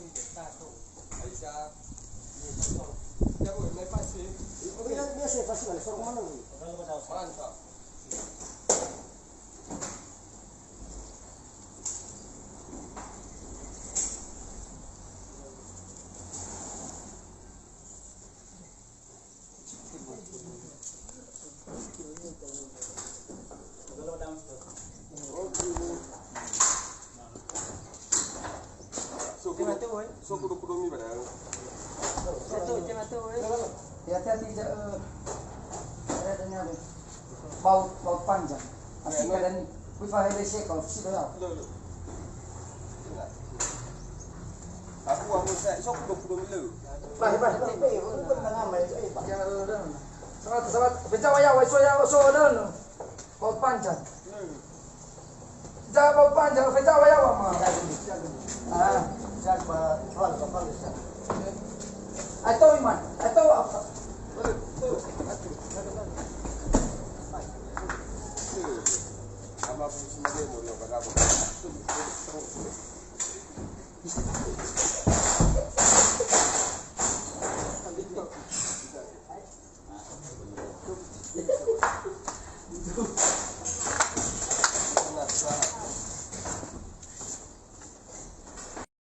Aí já. Já vou, não é fácil. Biasa saya pasti balik sorong mana ni? Mantap. So kudu mi pada. Hati-hati ada bau panjang. Asik kalian wifi resek kau sih dah. Aku anu saya so kudu mi lu. Bah, bukan nama itu. Jangan dah. Sabat, becawa ya, so dah. Bau panjang. Jangan bau panjang, becawa ya mah. Jaga kepala saya. Atau iman, atau apa? Ama pun semua dia boleh berapa.